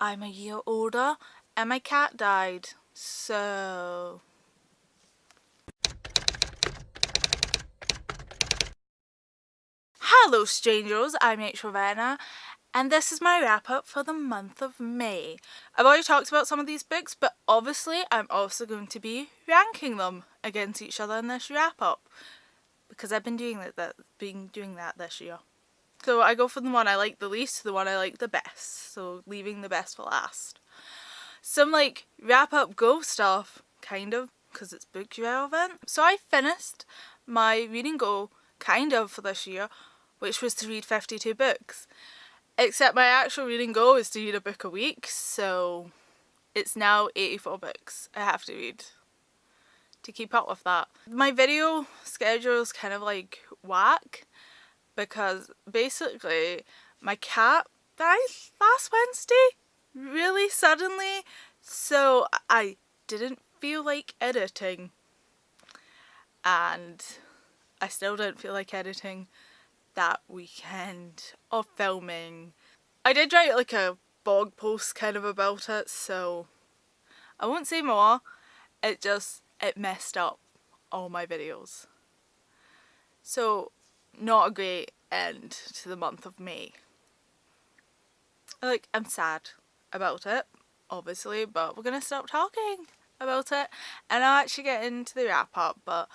I'm a year older and my cat died. So... Hello strangers, I'm Ravenna, and this is my wrap up for the month of May. I've already talked about some of these books, but obviously I'm also going to be ranking them against each other in this wrap up, because I've been doing that this year. So I go from the one I like the least to the one I like the best, so leaving the best for last. Some like wrap up go stuff, kind of, because it's book relevant. So I finished my reading goal, kind of, for this year, which was to read 52 books. Except my actual reading goal is to read a book a week, so it's now 84 books I have to read to keep up with that. My video schedule is kind of like whack, because basically my cat died last Wednesday, really suddenly, so I didn't feel like editing, and I still didn't feel like editing that weekend of filming. I did write like a blog post kind of about it, so I won't say more. It messed up all my videos. So not a great end to the month of May. Like, I'm sad about it, obviously, but we're gonna stop talking about it and I'll actually get into the wrap up. But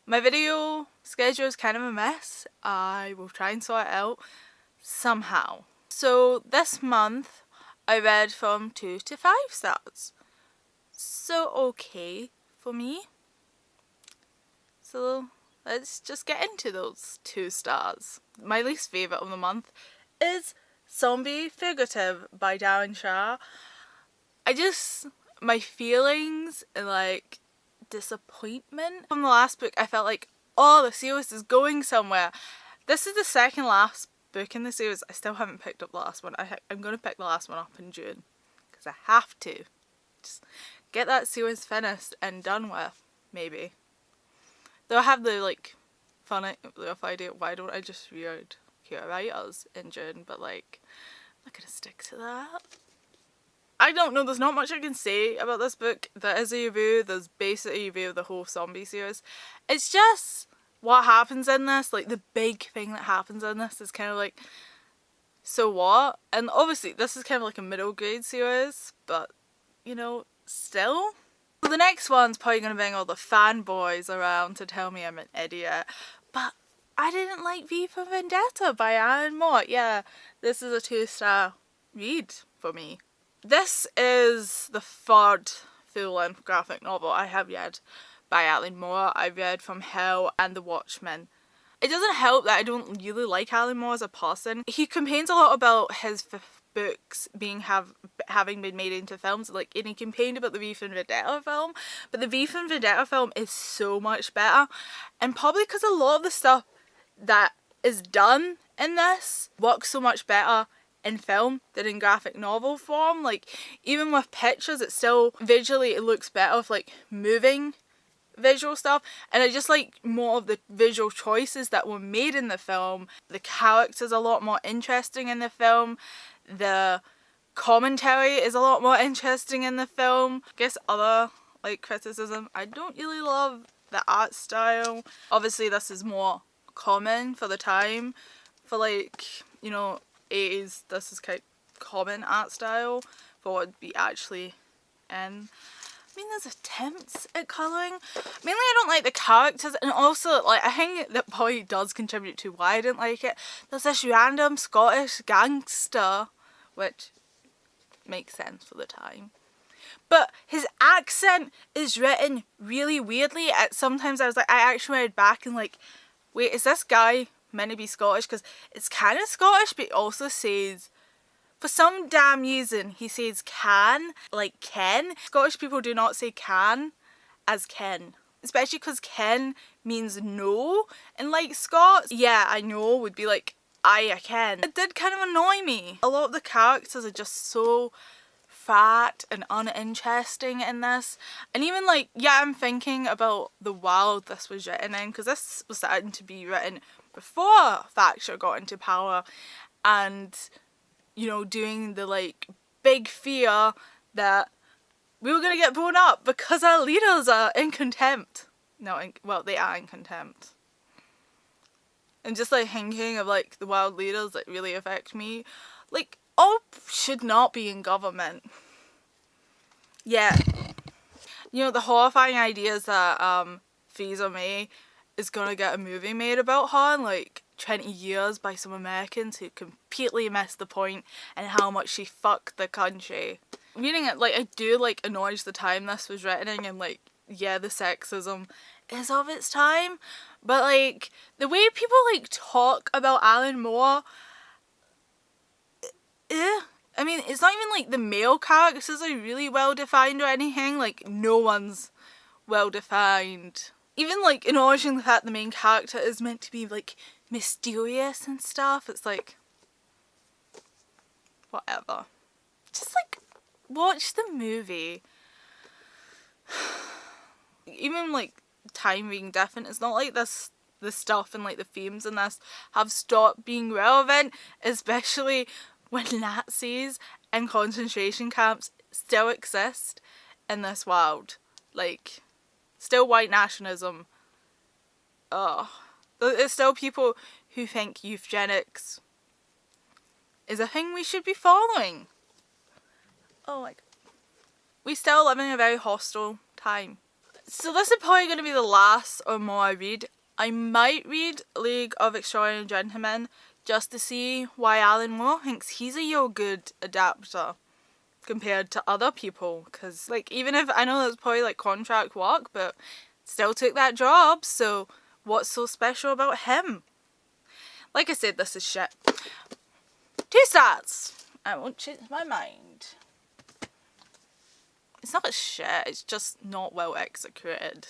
my video schedule is kind of a mess. I will try and sort it out somehow. So this month I read from 2 to 5 stars. So okay for me. So let's just get into those 2 stars. My least favourite of the month is Zombie Fugitive by Darren Shah. My feelings and like disappointment from the last book, I felt like, oh, the series is going somewhere. This is the second last book in the series. I still haven't picked up the last one. I'm going to pick the last one up in June, because I have to. Just get that series finished and done with, maybe. Though I have the like funny rough idea, why don't I just read Kira Writers in June, but like, I'm not going to stick to that. I don't know, there's not much I can say about this book. There is a review, there's basically a review of the whole zombie series. It's just what happens in this, like the big thing that happens in this is kind of like, so what? And obviously this is kind of like a middle grade series, but you know, still. So the next one's probably going to bring all the fanboys around to tell me I'm an idiot, but I didn't like V for Vendetta by Alan Moore. Yeah, this is a 2-star read for me. This is the 3rd full-length graphic novel I have read by Alan Moore. I read From Hell and The Watchmen. It doesn't help that I don't really like Alan Moore as a person. He complains a lot about his books having been made into films, like, and he complained about the V for Vendetta film, but the V for Vendetta film is so much better, and probably because a lot of the stuff that is done in this works so much better in film than in graphic novel form. Like, even with pictures, it's still visually, it looks better with like moving visual stuff, and I just like more of the visual choices that were made in the film. The characters are a lot more interesting in the film, the commentary is a lot more interesting in the film. I guess other like criticism, I don't really love the art style. Obviously this is more common for the time, for like, you know, 80s, this is quite common art style for what would be actually in. I mean, there's attempts at colouring. Mainly I don't like the characters, and also like I think that probably does contribute to why I didn't like it. There's this random Scottish gangster, which makes sense for the time. But his accent is written really weirdly. Sometimes I was like, I actually read back and like, wait, is this guy meant to be Scottish? Because it's kind of Scottish, but it also says, for some damn reason, he says can, like Ken. Scottish people do not say can as Ken. Especially because Ken means no. And like Scots, yeah, I know, would be like, I can. It did kind of annoy me. A lot of the characters are just so fat and uninteresting in this. And even like, yeah, I'm thinking about the world this was written in, because this was starting to be written before Thatcher got into power, and you know, doing the like big fear that we were gonna get blown up because our leaders are in contempt. Well, they are in contempt. And just like thinking of like the world leaders that really affect me, like all should not be in government. Yeah. You know, the horrifying ideas that Theresa May is gonna get a movie made about her in like 20 years by some Americans who completely missed the point and how much she fucked the country. Reading it, like, I do like acknowledge the time this was written and like, yeah, the sexism is of its time, but like the way people like talk about Alan Moore, I mean, it's not even like the male characters are really well defined or anything. Like, no one's well defined. Even like acknowledging the fact the main character is meant to be like mysterious and stuff, it's like, whatever. Just like watch the movie. Even like time being different, it's not like the stuff and like the themes in this have stopped being relevant, especially when Nazis and concentration camps still exist in this world. Like, still white nationalism. There's still people who think eugenics is a thing we should be following. Oh my god. We still live in a very hostile time. So this is probably going to be the last or more I read. I might read League of Extraordinary Gentlemen just to see why Alan Moore thinks he's a real good adapter compared to other people. Because, like, even if I know that's probably like contract work, but still took that job, so what's so special about him? Like I said, this is shit. 2 stars. I won't change my mind. It's not shit, it's just not well executed.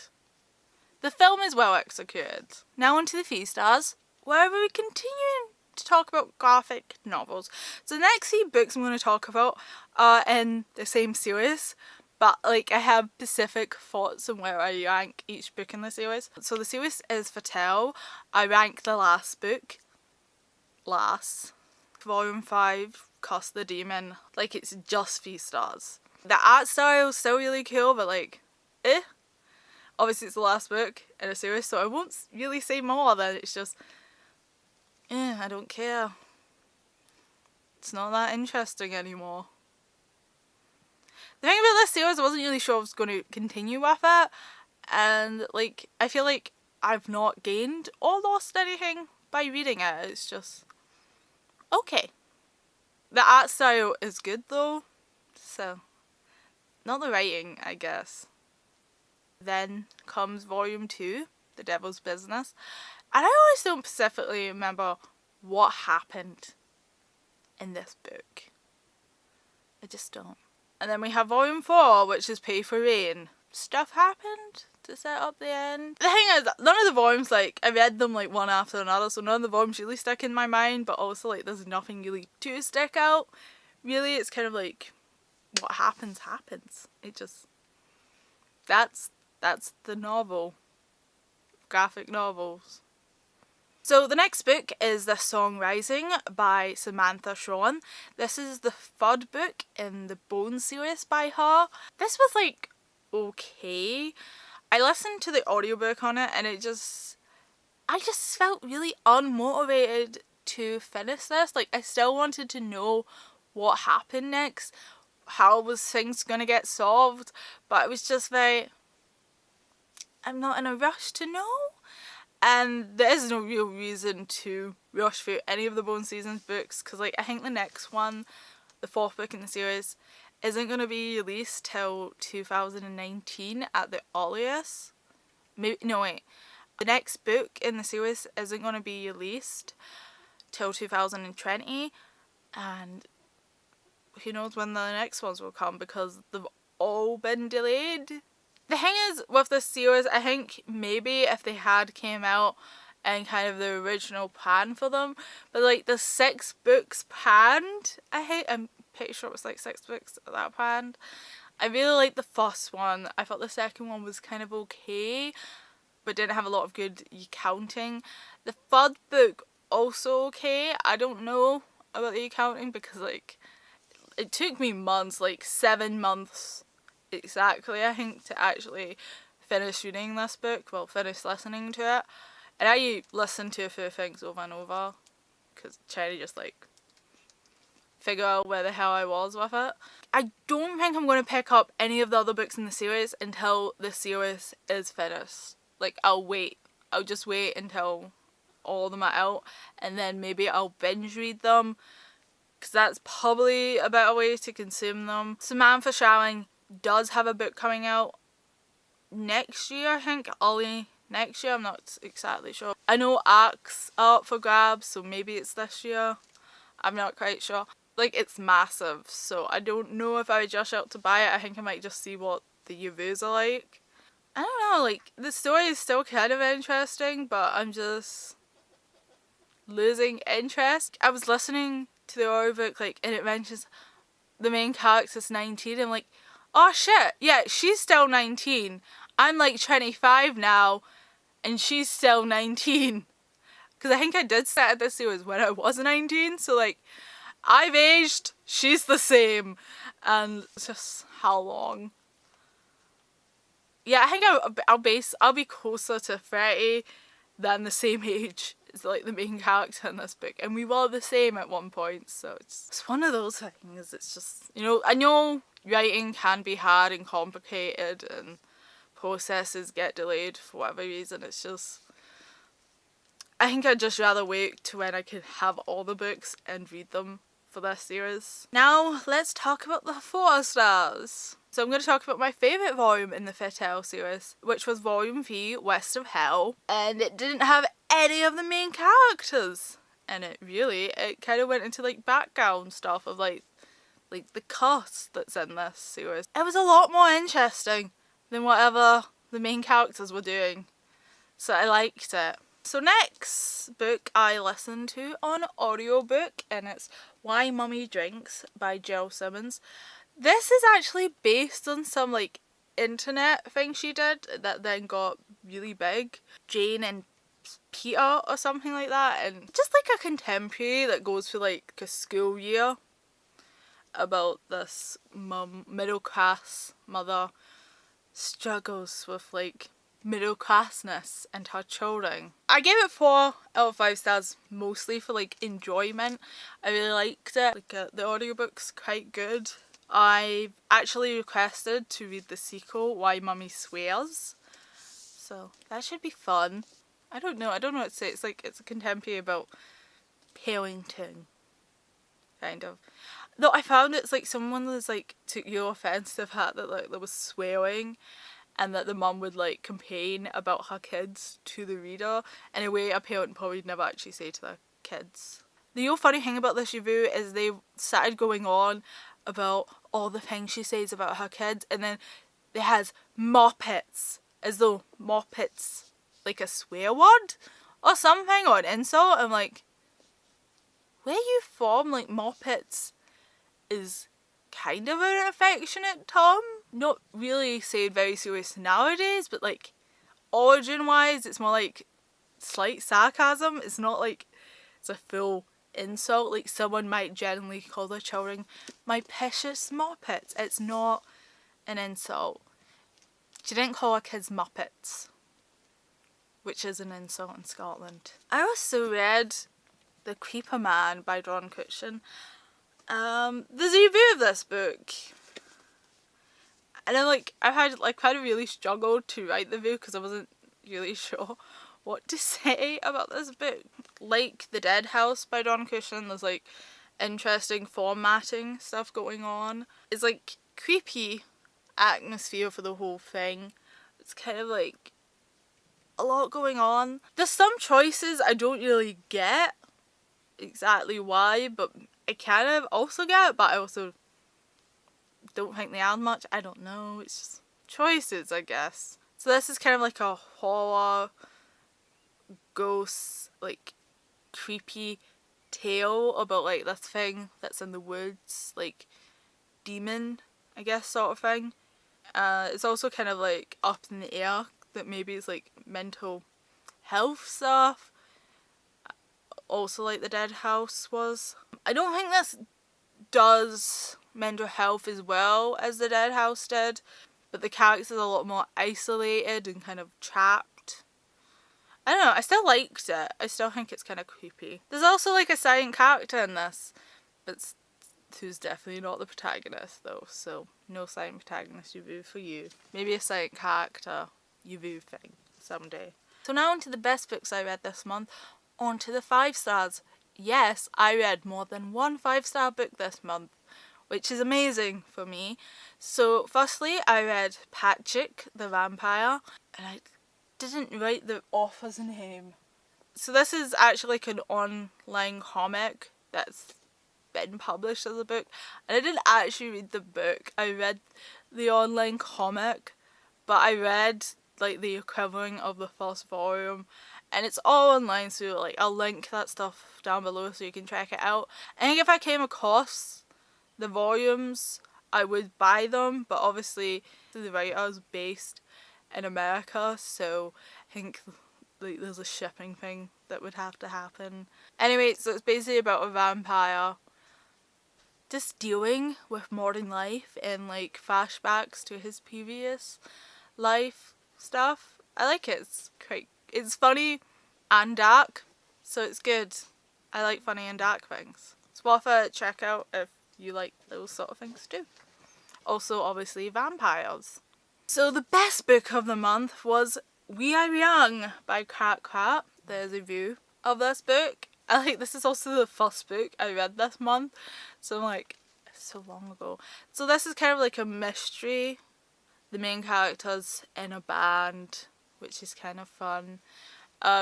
The film is well executed. Now on to the 3 stars, where we continue to talk about graphic novels. So the next 3 books I'm going to talk about are in the same series, but like I have specific thoughts on where I rank each book in the series. So the series is Fatale. I rank the last book last. Volume 5, Cuss the Demon, like it's just 3 stars. The art style is still really cool, but like, obviously it's the last book in a series, so I won't really say more than it's just, I don't care. It's not that interesting anymore. The thing about this series, I wasn't really sure I was going to continue with it, and like, I feel like I've not gained or lost anything by reading it. It's just, okay. The art style is good though, so, not the writing, I guess. Then comes volume 2, The Devil's Business. And I always don't specifically remember what happened in this book. I just don't. And then we have volume 4, which is Pay for Rain. Stuff happened to set up the end. The thing is, none of the volumes, like, I read them like one after another, so none of the volumes really stick in my mind, but also like there's nothing really to stick out. Really, it's kind of like, what happens. It just, that's the novel. Graphic novels. So the next book is The Song Rising by Samantha Shawn. This is the 3rd book in the Bone series by her. This was like okay. I listened to the audiobook on it and I just felt really unmotivated to finish this. Like, I still wanted to know what happened next. How was things gonna get solved? But it was just very, I'm not in a rush to know. And there is no real reason to rush through any of the Bone Seasons books, because like I think the next one, the 4th book in the series, isn't going to be released till 2019 at the earliest. Maybe, no wait, the next book in the series isn't going to be released till 2020, and who knows when the next ones will come because they've all been delayed. The thing is with this series, I think maybe if they had came out in kind of the original plan for them, but like the 6 books planned, I'm pretty sure it was like 6 books that are planned. I really liked the first one. I thought the second one was kind of okay, but didn't have a lot of good accounting. The 3rd book also okay. I don't know about the accounting because like It took me months, like 7 months exactly, I think, to actually finish reading this book, well, finish listening to it. And I listened to a few things over and over, because trying to just like figure out where the hell I was with it. I don't think I'm going to pick up any of the other books in the series until the series is finished. Like, I'll just wait until all of them are out, and then maybe I'll binge read them, because that's probably a better way to consume them. Samantha Showing does have a book coming out next year, I think, early next year, I'm not exactly sure. I know ARCs are up for grabs, so maybe it's this year, I'm not quite sure. Like, it's massive, so I don't know if I would rush out to buy it. I think I might just see what the reviews are like. I don't know, like, the story is still kind of interesting, but I'm just losing interest. I was listening to the audiobook, like, and it mentions the main character's 19. I'm like, oh shit, yeah, she's still 19. I'm like 25 now, and she's still 19. Because I think I did start this series when I was 19, so like, I've aged, she's the same, and it's just how long. Yeah, I think I'll be closer to 30 than the same age as like the main character in this book, and we were the same at one point, so it's one of those things. It's just, you know, I know writing can be hard and complicated and processes get delayed for whatever reason. It's just, I think I'd just rather wait to when I can have all the books and read them for this series. Now let's talk about the 4 stars. So I'm going to talk about my favourite volume in the Fatale series, which was Volume 3, West of Hell, and it didn't have any of the main characters in it, really. It kind of went into like background stuff of like the cast that's in this series. It was a lot more interesting than whatever the main characters were doing, so I liked it. So next book I listened to on audiobook, and it's Why Mummy Drinks by Gill Simmons. This is actually based on some like internet thing she did that then got really big. Jane and Peter or something like that, and just like a contemporary that goes for like a school year about this middle class mother struggles with like middle classness and her children. I gave it 4 out of 5 stars, mostly for like enjoyment. I really liked it. Like the audiobook's quite good. I actually requested to read the sequel, Why Mummy Swears, so that should be fun. I don't know what to say. It's like, it's a contemporary about parenting, kind of. Though I found it's like someone was like took your offence to the fact that like there was swearing, and that the mum would like complain about her kids to the reader in a way a parent probably never actually say to their kids. The real funny thing about this review is they started going on about all the things she says about her kids, and then it has moppets, as though moppets like a swear word or something, or an insult. I'm like, where you from? Like, moppets is kind of an affectionate term, not really said very serious nowadays, but like origin wise it's more like slight sarcasm. It's not like it's a full insult like someone might generally call their children my precious moppets. It's not an insult. She didn't call her kids muppets, which is an insult in Scotland. I also read The Creeper Man by Dawn Cutchin. There's a review of this book, and I've kind of really struggled to write the review because I wasn't really sure what to say about this book. Like The Dead House by Dawn Cutchin, there's like interesting formatting stuff going on. It's like creepy atmosphere for the whole thing. It's kind of like a lot going on. There's some choices I don't really get exactly why, but I kind of also get, but I also don't think they add much. I don't know, it's just choices, I guess. So this is kind of like a horror, ghost, like creepy tale about like this thing that's in the woods, like demon, I guess, sort of thing. It's also kind of like up in the air that maybe it's like mental health stuff, also like The Dead House was. I don't think this does mental health as well as the Dead House did, but the character's a lot more isolated and kind of trapped. I don't know, I still liked it. I still think it's kind of creepy. There's also like a silent character in this, but who's definitely not the protagonist though, so no silent protagonist UVU for you. Maybe a silent character UVU thing someday. So now on to the best books I read this month. On to the 5 stars. Yes, I read more than one 5-star book this month, which is amazing for me. So firstly, I read Patrick the Vampire, and I didn't write the author's name. So this is actually like an online comic that's been published as a book, and I didn't actually read the book. I read the online comic, but I read like the equivalent of the first volume, and it's all online, so like I'll link that stuff down below so you can check it out. I think if I came across the volumes I would buy them, but obviously the writer is based in America, so I think like there's a shipping thing that would have to happen. Anyway, so it's basically about a vampire just dealing with modern life and like flashbacks to his previous life stuff. I like it. It's funny and dark, so it's good. I like funny and dark things. It's worth a check out if you like those sort of things too. Also, obviously, vampires. So the best book of the month was We Are Young by Kat. There's a review of this book. This is also the first book I read this month, so I'm like, it's so long ago. So this is kind of like a mystery. The main character's in a band, which is kind of fun.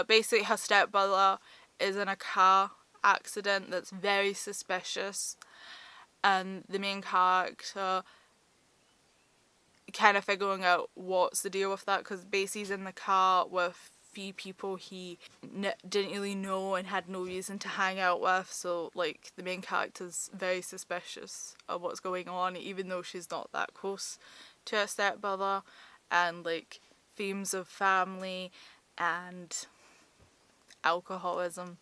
Basically her stepbrother is in a car accident that's very suspicious, and the main character kind of figuring out what's the deal with that, because basically he's in the car with 3 people he didn't really know and had no reason to hang out with, so like the main character's very suspicious of what's going on, even though she's not that close to her stepbrother, and like themes of family and alcoholism,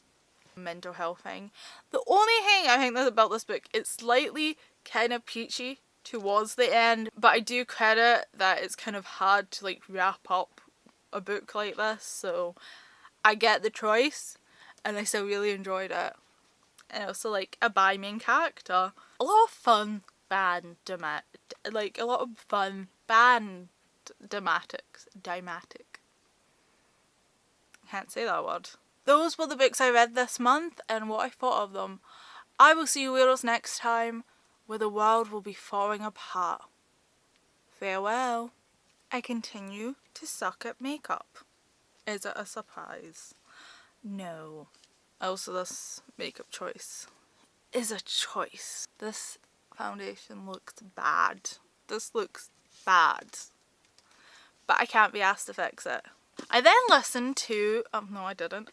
mental health thing. The only thing I think about this book, it's slightly kind of peachy towards the end, but I do credit that it's kind of hard to like wrap up a book like this, so I get the choice and I still really enjoyed it. And also like a bi main character. A lot of fun band dramatics. Can't say that word. Those were the books I read this month and what I thought of them. I will see you weirdos next time, where the world will be falling apart. Farewell. I continue to suck at makeup. Is it a surprise? No. Also, this makeup choice is a choice. This foundation looks bad. This looks bad. But I can't be asked to fix it. I then listened to, no I didn't,